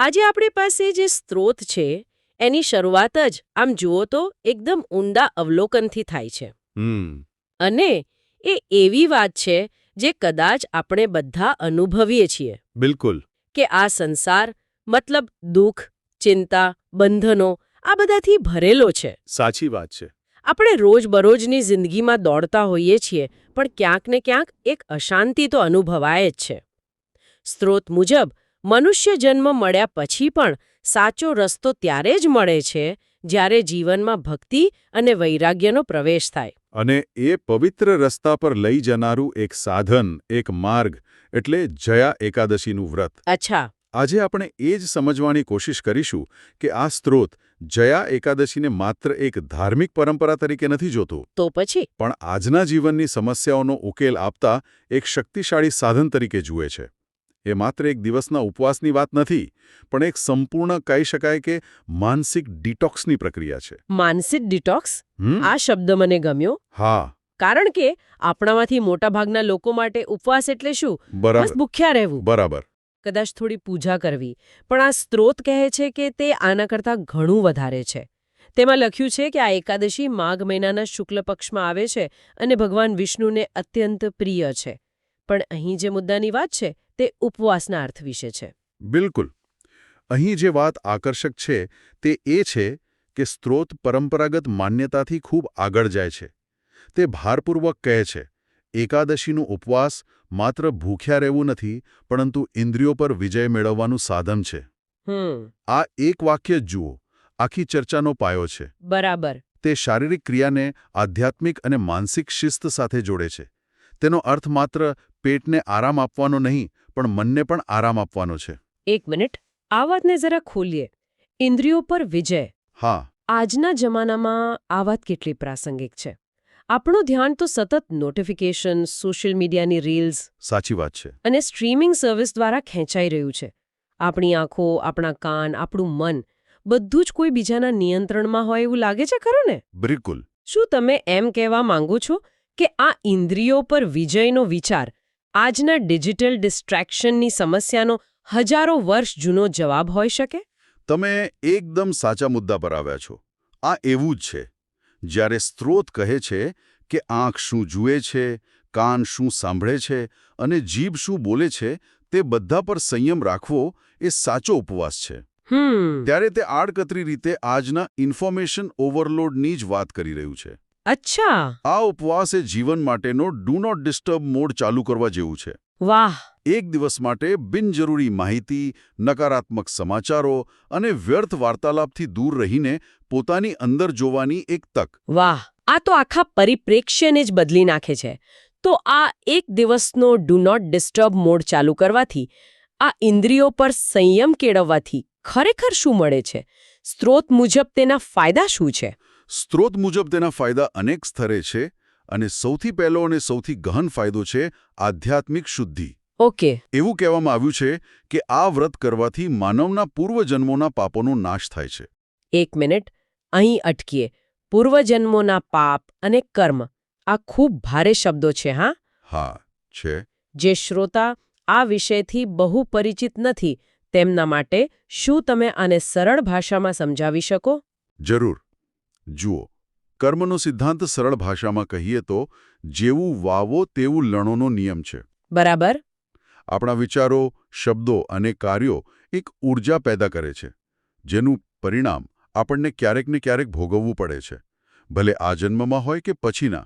આજે આપણી પાસે જે સ્ત્રોત છે એની શરૂઆત જ આમ જુઓ તો એકદમ ઊંડા અવલોકનથી થાય છે. અને એ એવી વાત છે જે કદાચ આપણે બધા અનુભવીએ છીએ. બિલકુલ. કે આ સંસાર મતલબ દુઃખ, ચિંતા, બંધનો આ બધાથી ભરેલો છે. સાચી વાત છે. આપણે રોજબરોજની જિંદગીમાં દોડતા હોઈએ છીએ પણ ક્યાંક ને ક્યાંક એક અશાંતિ તો અનુભવાય જ છે. સ્ત્રોત મુજબ મનુષ્ય જન્મ મળ્યા પછી પણ સાચો રસ્તો ત્યારે જ મળે છે જ્યારે જીવનમાં ભક્તિ અને વૈરાગ્યનો પ્રવેશ થાય. અને એ પવિત્ર રસ્તા પર લઈ જનારું એક સાધન, એક માર્ગ એટલે જયા એકાદશીનું વ્રત. અચ્છા. આજે આપણે એ જ સમજવાની કોશિશ કરીશું કે આ સ્ત્રોત જયા એકાદશીને માત્ર એક ધાર્મિક પરંપરા તરીકે નથી જોતું, તો પછી પણ આજના જીવનની સમસ્યાઓનો ઉકેલ આપતા એક શક્તિશાળી સાધન તરીકે જુએ છે. એ માત્ર એક દિવસના ઉપવાસની વાત નથી, પણ એક સંપૂર્ણ કહી શકાય કે માનસિક ડિટોક્સની પ્રક્રિયા છે. માનસિક ડિટોક્સ, આ શબ્દ મને ગમ્યો. હા. કારણ કે આપણામાંથી મોટાભાગના લોકો માટે ઉપવાસ એટલે શું? બસ ભૂખ્યા રહેવું. બરાબર. કદાચ થોડી પૂજા કરવી. પણ આ સ્ત્રોત કહે છે કે તે આના કરતાં ઘણું વધારે છે. તેમાં લખ્યું છે કે આ એકાદશી માઘ મહિનાના શુક્લ પક્ષમાં આવે છે અને ભગવાન વિષ્ણુને અત્યંત પ્રિય છે. પણ અહીં જે મુદ્દાની વાત છે તે ઉપવાસના અર્થ વિશે છે. બિલકુલ. અહીં જે વાત આકર્ષક છે તે એ છે કે સ્ત્રોત પરંપરાગત માન્યતાથી ખૂબ આગળ જાય છે. તે ભારપૂર્વક કહે છે એકાદશીનું ઉપવાસ માત્ર ભૂખ્યા રહેવું નથી, પરંતુ ઇન્દ્રિયો પર વિજય મેળવવાનું સાધન છે. આ એક વાક્ય જ જુઓ, આખી ચર્ચાનો પાયો છે. બરાબર. તે શારીરિક ક્રિયાને આધ્યાત્મિક અને માનસિક શિસ્ત સાથે જોડે છે. તેનો અર્થ માત્ર પેટને આરામ આપવાનો નહીં, પણ મનને પણ આરામ આપવાનો છે. એક મિનિટ, આ વાતને જરા ખોલીએ. ઇન્દ્રિયો પર વિજય. હા. આજના જમાનામાં આ વાત કેટલી પ્રાસંગિક છે. આપણું ધ્યાન તો સતત નોટિફિકેશન, સોશિયલ મીડિયાની રીલ્સ, સાચી વાત છે, અને સ્ટ્રીમિંગ સર્વિસ દ્વારા ખેંચાઈ રહ્યું છે. આપણી આંખો, આપણા કાન, આપણું મન બધું જ કોઈ બીજાના નિયંત્રણમાં હોય એવું લાગે છે ખરું ને? બિલકુલ. શું તમે એમ કહેવા માંગો છો કે આ ઇન્દ્રિયો પર વિજયનો વિચાર આજના ડિજિટલ ડિસ્ટ્રેક્શનની સમસ્યાનો હજારો વર્ષ જૂનો જવાબ હોઈ શકે? તમે એકદમ સાચા મુદ્દા પર આવ્યા છો. આ એવું જ છે. જ્યારે સ્ત્રોત કહે છે કે આંખ શું જુએ છે, કાન શું સાંભળે છે અને જીભ શું બોલે છે, તે બધા પર સંયમ રાખવો એ સાચો ઉપવાસ છે. ત્યારે તે આડકતરી રીતે આજના ઇન્ફોર્મેશન ઓવરલોડની જ વાત કરી રહ્યું છે. અચ્છા. આ ઉપવાસ એ જીવન માટેનો ડુ નોટ ડિસ્ટર્બ મોડ ચાલુ કરવા જેવું છે. વાહ. એક દિવસ માટે બિનજરૂરી માહિતી, નકારાત્મક સમાચારો અને વ્યર્થ વાર્તાલાપથી દૂર રહીને પોતાની અંદર જોવાની એક તક. વાહ, આ તો આખા પરિપ્રેક્ષ્યને જ બદલી નાખે છે. તો આ એક દિવસનો ડુ નોટ ડિસ્ટર્બ મોડ ચાલુ કરવાથી, આ ઇન્દ્રિયો પર સંયમ કેળવવાથી ખરેખર શું મળે છે? સ્ત્રોત મુજબ તેના ફાયદા શું છે? સ્ત્રોત મુજબ તેના ફાયદા અનેક સ્તરે છે, અને સૌથી પહેલો અને સૌથી ગહન ફાયદો છે આધ્યાત્મિક શુદ્ધિ. ઓકે. એવું કહેવામાં આવ્યું છે કે આ વ્રત કરવાથી માનવના પૂર્વજન્મોના પાપોનો નાશ થાય છે. એક મિનિટ, અહીં અટકીએ. પૂર્વજન્મોના પાપ અને કર્મ, આ ખૂબ ભારે શબ્દો છે. હા, છે. જે શ્રોતા આ વિષયથી બહુ પરિચિત નથી તેમના માટે શું તમે આને સરળ ભાષામાં સમજાવી શકો? જરૂર. જુઓ, કર્મનો સિદ્ધાંત સરળ ભાષામાં કહીએ તો જેવું વાવો તેવું લણોનો નિયમ છે. બરાબર. આપણા વિચારો, શબ્દો અને કાર્યો એક ઊર્જા પેદા કરે છે, જેનું પરિણામ આપણને ક્યારેક ને ક્યારેક ભોગવવું પડે છે, ભલે આ જન્મમાં હોય કે પછીના.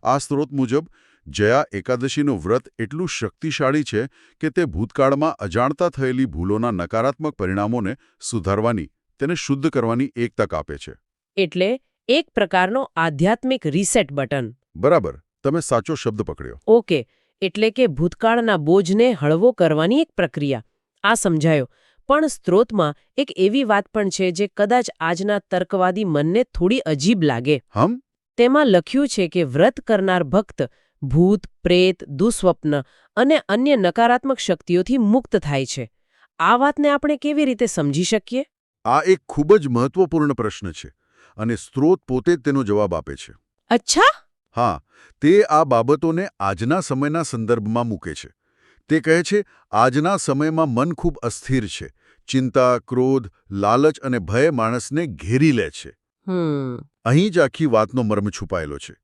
આ સ્ત્રોત મુજબ જયા એકાદશીનું વ્રત એટલું શક્તિશાળી છે કે તે ભૂતકાળમાં અજાણતા થયેલી ભૂલોના નકારાત્મક પરિણામોને સુધારવાની, તેને શુદ્ધ કરવાની એક તક આપે છે. એટલે એક પ્રકારનો આધ્યાત્મિક રીસેટ બટન. બરાબર, તમે સાચો શબ્દ પકડ્યો. ઓકે. એટલે કે ભૂતકાળના બોજને હળવો કરવાની એક પ્રક્રિયા. આ સમજાયો. પણ સ્ત્રોતમાં એક એવી વાત પણ છે જે કદાચ આજના તર્કવાદી મનને થોડી અજીબ લાગે. તેમાં લખ્યું છે કે વ્રત કરનાર ભક્ત ભૂત, પ્રેત, દુઃસ્વપ્ન અને અન્ય નકારાત્મક શક્તિઓથી મુક્ત થાય છે. આ વાતને આપણે કેવી રીતે સમજી શકીએ? આ એક ખૂબ જ મહત્વપૂર્ણ પ્રશ્ન છે, અને સ્ત્રોત પોતે જ તેનો જવાબ આપે છે. અચ્છા? હા, તે આ બાબતોને આજના સમયના સંદર્ભમાં મૂકે છે. તે કહે છે આજના સમયમાં મન ખૂબ અસ્થિર છે, ચિંતા, ક્રોધ, લાલચ અને ભય માણસને ઘેરી લે છે. અહીં જ આખી વાતનો મર્મ છુપાયેલો છે.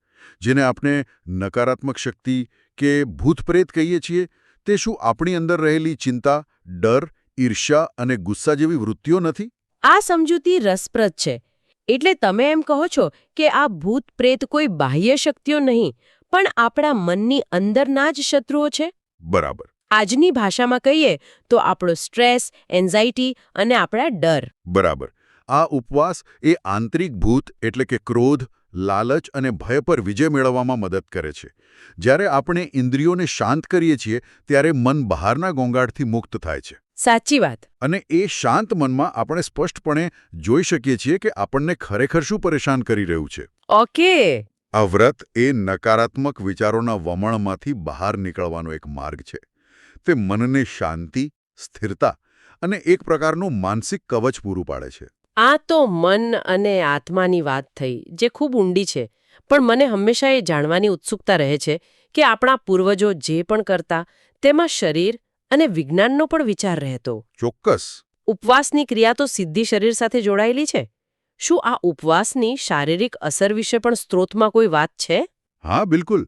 જેને આપણે નકારાત્મક શક્તિ કે ભૂતપ્રેત કહીએ છીએ, તે શું આપણી અંદર રહેલી ચિંતા, ડર, ઈર્ષ્યા અને ગુસ્સા જેવી વૃત્તિઓ નથી? આ સમજૂતી રસપ્રદ છે. એટલે તમે એમ કહો છો કે આ ભૂત પ્રેત કોઈ બાહ્ય શક્તિઓ નહીં, પણ આપણા મનની અંદરના જ શત્રુઓ છે? બરાબર. આજની ભાષામાં કહીએ તો આપણો સ્ટ્રેસ, એન્ઝાઇટી અને આપણા ડર. બરાબર. આ ઉપવાસ એ આંતરિક ભૂત એટલે કે ક્રોધ, લાલચ અને ભય પર વિજય મેળવવામાં મદદ કરે છે. જ્યારે આપણે ઇન્દ્રિયોને શાંત કરીએ છીએ ત્યારે મન બહારના ઘોંઘાટથી મુક્ત થાય છે. સાચી વાત. અને એ શાંત મનમાં આપણે સ્પષ્ટપણે જોઈ શકીએ છીએ કે આપણને ખરેખર શું પરેશાન કરી રહ્યું છે. ઓકે. આ વ્રત એ નકારાત્મક વિચારોના વમણમાંથી બહાર નીકળવાનો એક માર્ગ છે. તે મનને શાંતિ, સ્થિરતા અને એક પ્રકારનું માનસિક કવચ પૂરું પાડે છે. આ તો મન અને આત્માની વાત થઈ, જે ખૂબ ઊંડી છે. પણ મને હંમેશા એ જાણવાની ઉત્સુકતા રહે છે કે આપણા પૂર્વજો જે પણ કરતા તેમાં શરીર અને વિજ્ઞાનનો પણ વિચાર રહેતો. ચોક્કસ. ઉપવાસની ક્રિયા તો સીધી શરીર સાથે જોડાયેલી છે. શું આ ઉપવાસની શારીરિક અસર વિશે પણ સ્ત્રોતમાં કોઈ વાત છે? હા, બિલકુલ.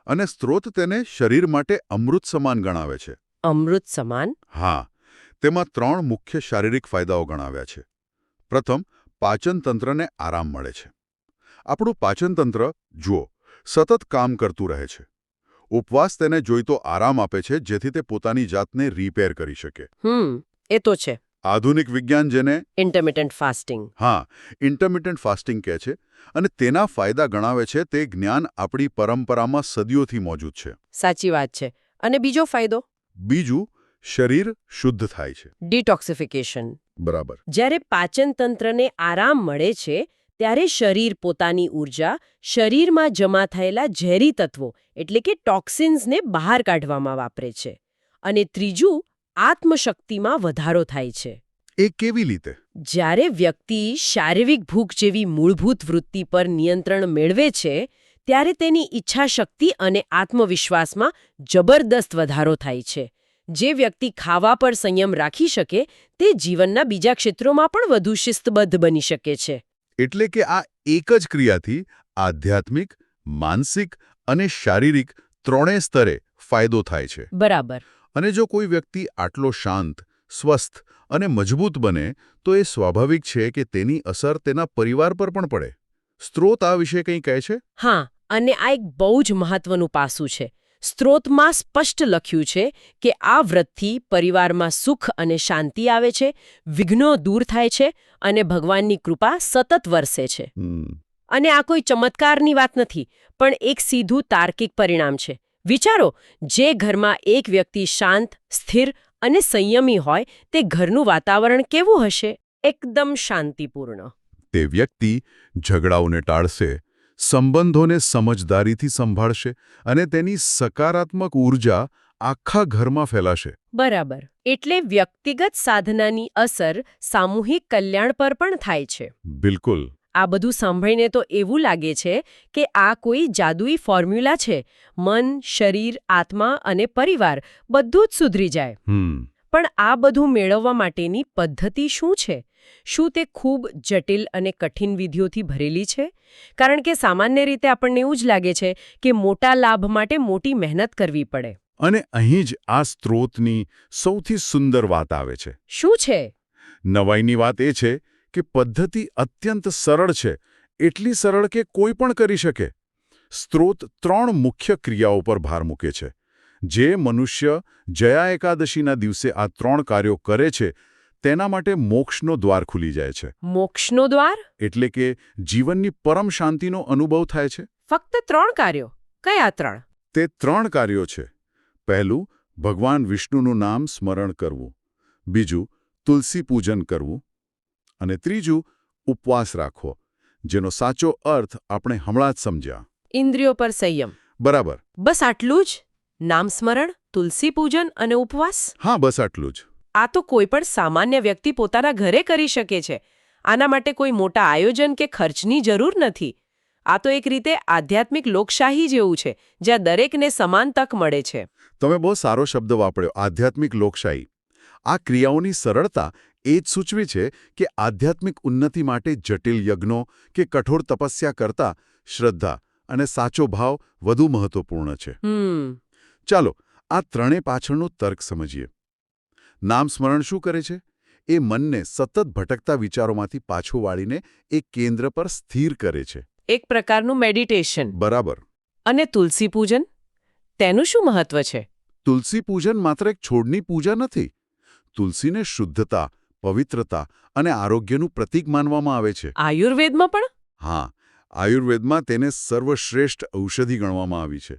અને સ્ત્રોત તેને શરીર માટે અમૃત સમાન ગણાવે છે. અમૃત સમાન? હા. તેમાં 3 મુખ્ય શારીરિક ફાયદાઓ ગણાવ્યા છે. પ્રથમ, પાચનતંત્રને આરામ મળે છે. આપણું પાચનતંત્ર, જુઓ, સતત કામ કરતું રહે છે. ઉપવાસ તેને જોઈતો આરામ આપે છે, જેથી તે પોતાની જાતને રિપેર કરી શકે. એ તો છે. આધુનિક વિજ્ઞાન જેને ઇન્ટરમિટન્ટ ફાસ્ટિંગ. હા, ઇન્ટરમિટન્ટ ફાસ્ટિંગ કહે છે. અને તેના ફાયદા ગણાવે છે. તે જ્ઞાન આપણી પરંપરામાં સદીઓથી મોજૂદ છે. સાચી વાત છે. અને બીજો ફાયદો? બીજું, શરીર શુદ્ધ થાય છે. ડિટોક્સિફિકેશન. બરાબર. જ્યારે પાચનતંત્રને આરામ મળે છે ત્યારે શરીર પોતાની ઊર્જા શરીરમાં જમા થયેલા ઝેરી તત્વો એટલે કે ટોક્સિન્સને બહાર કાઢવામાં વાપરે છે. અને ત્રીજું, આત્મશક્તિમાં વધારો થાય છે. એ કેવી રીતે? જ્યારે વ્યક્તિ શારીરિક ભૂખ જેવી મૂળભૂત વૃત્તિ પર નિયંત્રણ મેળવે છે ત્યારે તેની ઈચ્છાશક્તિ અને આત્મવિશ્વાસમાં જબરદસ્ત વધારો થાય છે. જે વ્યક્તિ ખાવા પર સંયમ રાખી શકે તે જીવનના બીજા ક્ષેત્રોમાં પણ વધુ શિસ્તબદ્ધ બની શકે છે. એટલે કે આ એક જ ક્રિયાથી આધ્યાત્મિક, માનસિક અને શારીરિક ત્રણેય સ્તરે ફાયદો થાય છે. બરાબર. અને જો કોઈ વ્યક્તિ આટલો શાંત, સ્વસ્થ અને મજબૂત બને તો એ સ્વાભાવિક છે કે તેની અસર તેના પરિવાર પર પણ પડે. સ્ત્રોત આ વિશે કંઈ કહે છે? હા, અને આ એક બહુ જ મહત્વનું પાસું છે. સ્ત્રોતમાં સ્પષ્ટ લખ્યું છે કે આ વ્રતથી પરિવારમાં સુખ અને શાંતિ આવે છે, વિઘ્નો દૂર થાય છે અને ભગવાનની કૃપા સતત વરસે છે. અને આ કોઈ ચમત્કારની વાત નથી, પણ એક સીધું તાર્કિક પરિણામ છે. વિચારો, જે ઘરમાં એક વ્યક્તિ શાંત, સ્થિર અને સંયમી હોય તે ઘરનું વાતાવરણ કેવું હશે? એકદમ શાંતિપૂર્ણ. તે વ્યક્તિ ઝઘડાઓને ટાળશે, સંબંધોને સમજદારીથી સંભાળશે અને તેની સકારાત્મક ઊર્જા આખા ઘરમાં ફેલાશે. બરાબર. એટલે વ્યક્તિગત સાધનાની અસર સામૂહિક કલ્યાણ પર પણ થાય છે. બિલકુલ. આ બધું સાંભળીને તો એવું લાગે છે કે આ કોઈ જાદુઈ ફોર્મ્યુલા છે. મન, શરીર, આત્મા અને પરિવાર બધું જ સુધરી જાય. પણ આ બધું મેળવવા માટેની પદ્ધતિ શું છે? શું તે ખૂબ જટિલ અને કઠિન વિધિઓથી ભરેલી છે? કારણ કે સામાન્ય રીતે આપણને એવું જ લાગે છે કે મોટા લાભ માટે મોટી મહેનત કરવી પડે. અને અહીં જ આ સ્ત્રોતની સૌથી સુંદર વાત આવે છે. શું છે? નવાઈની વાત એ છે કે પદ્ધતિ અત્યંત સરળ છે, એટલી સરળ કે કોઈ પણ કરી શકે. સ્ત્રોત 3 મુખ્ય ક્રિયાઓ પર ભાર મૂકે છે. જે મનુષ્ય જયા એકાદશીના દિવસે આ 3 કાર્યો કરે છે તેના માટે મોક્ષનો દ્વાર ખુલી જાય છે. મોક્ષનો દ્વાર? એટલે કે જીવનની પરમ શાંતિનો અનુભવ થાય છે. ફક્ત 3 કાર્યો? કયા 3? તે 3 કાર્યો છે. પહેલું, ભગવાન વિષ્ણુનું નામ સ્મરણ કરવું. બીજું, તુલસી પૂજન કરવું. અને ત્રીજું, ઉપવાસ રાખવો, જેનો સાચો અર્થ આપણે હમણાં જ સમજ્યા. ઇન્દ્રિયો પર સંયમ. બરાબર. બસ આટલું જ? નામ સ્મરણ, તુલસી પૂજન અને ઉપવાસ? હા, બસ આટલું જ. આ તો કોઈ પણ સામાન્ય વ્યક્તિ પોતાના ઘરે કરી શકે છે. આના માટે કોઈ મોટા આયોજન કે ખર્ચની જરૂર નથી. આ તો એક રીતે આધ્યાત્મિક લોકશાહી જેવું છે, જ્યાં દરેકને સમાન તક મળે છે. તમે બહુ સારો શબ્દ વાપર્યો, આધ્યાત્મિક લોકશાહી. આ ક્રિયાઓની સરળતા એ જ સૂચવે છે કે આધ્યાત્મિક ઉન્નતિ માટે જટિલ યજ્ઞો કે કઠોર તપસ્યા કરતાં શ્રદ્ધા અને સાચો ભાવ વધુ મહત્વપૂર્ણ છે. ચાલો આ ત્રણે પાછળનું તર્ક સમજીએ. નામ સ્મરણ શું કરે છે? એ મનને સતત ભટકતા વિચારોમાંથી પાછું વાળીને એક કેન્દ્ર પર સ્થિર કરે છે. એક પ્રકારનું મેડિટેશન. બરાબર. અને તુલસી પૂજન, તેનું શું મહત્વ છે? તુલસી પૂજન માત્ર એક છોડની પૂજા નથી. તુલસીને શુદ્ધતા, પવિત્રતા અને આરોગ્યનું પ્રતીક માનવામાં આવે છે. આયુર્વેદમાં પણ? હા, આયુર્વેદમાં તેને સર્વશ્રેષ્ઠ ઔષધિ ગણવામાં આવી છે.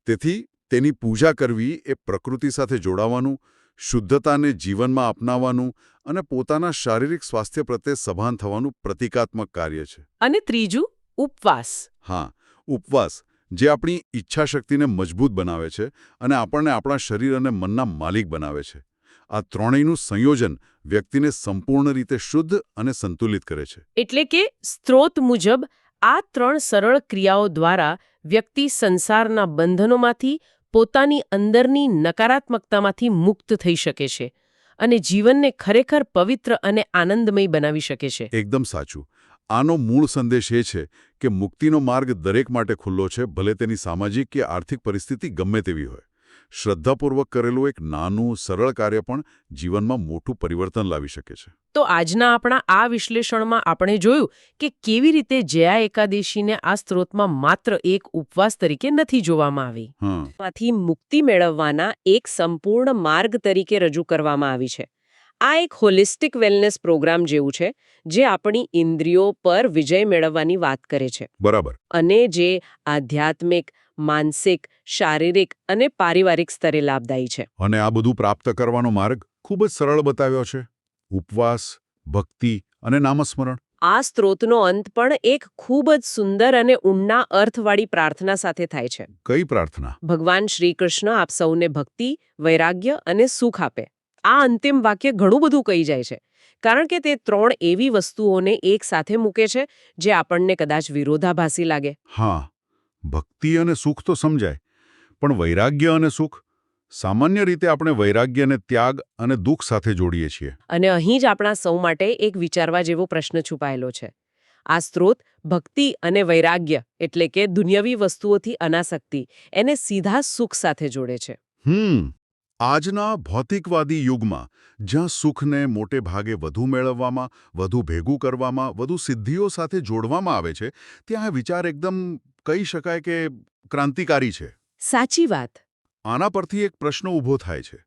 તેથી તેની પૂજા કરવી એ પ્રકૃતિ સાથે જોડાવાનું, શુદ્ધતાને જીવનમાં અપનાવવાનું અને પોતાના શારીરિક સ્વાસ્થ્ય પ્રત્યે સભાન થવાનું પ્રતિકાત્મક કાર્ય છે. અને ત્રીજું, ઉપવાસ. હા, ઉપવાસ, જે આપણી ઈચ્છાશક્તિને મજબૂત બનાવે છે અને આપણને આપણા શરીર અને મનના માલિક બનાવે છે. આ ત્રણેયનું સંયોજન વ્યક્તિને સંપૂર્ણ રીતે શુદ્ધ અને સંતુલિત કરે છે. એટલે કે સ્ત્રોત મુજબ આ ત્રણ સરળ ક્રિયાઓ દ્વારા વ્યક્તિ સંસારના બંધનોમાંથી, પોતાની અંદરની નકારાત્મકતામાંથી મુક્ત થઈ શકે છે અને જીવનને ખરેખર પવિત્ર અને આનંદમય બનાવી શકે છે. એકદમ સાચું. આનો મૂળ સંદેશ એ છે કે મુક્તિનો માર્ગ દરેક માટે ખુલ્લો છે, ભલે તેની સામાજિક કે આર્થિક પરિસ્થિતિ ગમે તેવી હોય. શ્રદ્ધાપૂર્વક કરેલું એક નાનું સરળ કાર્ય પણ જીવનમાં મોટું પરિવર્તન લાવી શકે છે. તો આજના આપણા આ વિશ્લેષણમાં આપણે જોયું કે કેવી રીતે જયા એકાદશીને આ સ્ત્રોતમાં માત્ર એક ઉપવાસ તરીકે નથી જોવામાં આવી. માંથી મુક્તિ મેળવવાના એક સંપૂર્ણ માર્ગ તરીકે રજૂ કરવામાં આવી છે. આ એક હોલિસ્ટિક વેલનેસ પ્રોગ્રામ જેવું છે, જે આપણી ઇન્દ્રિયો પર વિજય મેળવવાની વાત કરે છે. બરાબર. અને જે આધ્યાત્મિક, માનસિક, શારીરિક અને પારિવારિક સ્તરે લાભદાયી છે. અને આ બધું પ્રાપ્ત કરવાનો માર્ગ ખૂબ જ સરળ બતાવ્યો છે. ઉપવાસ, ભક્તિ અને નામસ્મરણ. આ સ્ત્રોતનો અંત પણ એક ખૂબ જ સુંદર અને ઊંડા અર્થવાળી પ્રાર્થના સાથે થાય છે. કઈ પ્રાર્થના? ભગવાન શ્રી કૃષ્ણ આપ સૌને ભક્તિ, વૈરાગ્ય અને સુખ આપે. આ અંતિમ વાક્ય ઘણું બધું કહી જાય છે, કારણ કે તે ત્રણ એવી વસ્તુઓને એક સાથે મૂકે છે જે આપણને કદાચ વિરોધાભાસી લાગે. હા, ભક્તિ અને સુખ તો સમજાય, પણ વૈરાગ્ય અને સુખ? સામાન્ય રીતે આપણે વૈરાગ્યને ત્યાગ અને દુઃખ સાથે જોડીએ છીએ. અને અહીં જ આપણા સૌ માટે એક વિચારવા જેવો પ્રશ્ન છુપાયેલો છે. આ સ્ત્રોત ભક્તિ અને વૈરાગ્ય એટલે કે દુનિયાવી વસ્તુઓથી અનાસક્તિ એને સીધા સુખ સાથે જોડે છે. આજના ભૌતિકવાદી યુગમાં જ્યાં સુખને મોટે ભાગે વધુ મેળવવામાં, વધુ ભેગું કરવામાં, વધુ સિદ્ધિઓ સાથે જોડવામાં આવે છે, ત્યાં આ વિચાર એકદમ કહી શકાય કે ક્રાંતિકારી છે. સાચી વાત. આના પરથી એક પ્રશ્ન ઊભો થાય છે.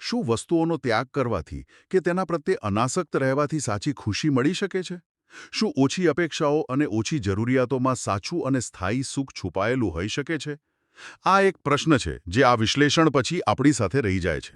શું વસ્તુઓનો ત્યાગ કરવાથી કે તેના પ્રત્યે અનાસક્ત રહેવાથી સાચી ખુશી મળી શકે છે? શું ઓછી અપેક્ષાઓ અને ઓછી જરૂરિયાતોમાં સાચું અને સ્થાયી સુખ છુપાયેલું હોઈ શકે છે? આ એક પ્રશ્ન છે જે આ વિશ્લેષણ પછી આપણી સાથે રહી જાય છે.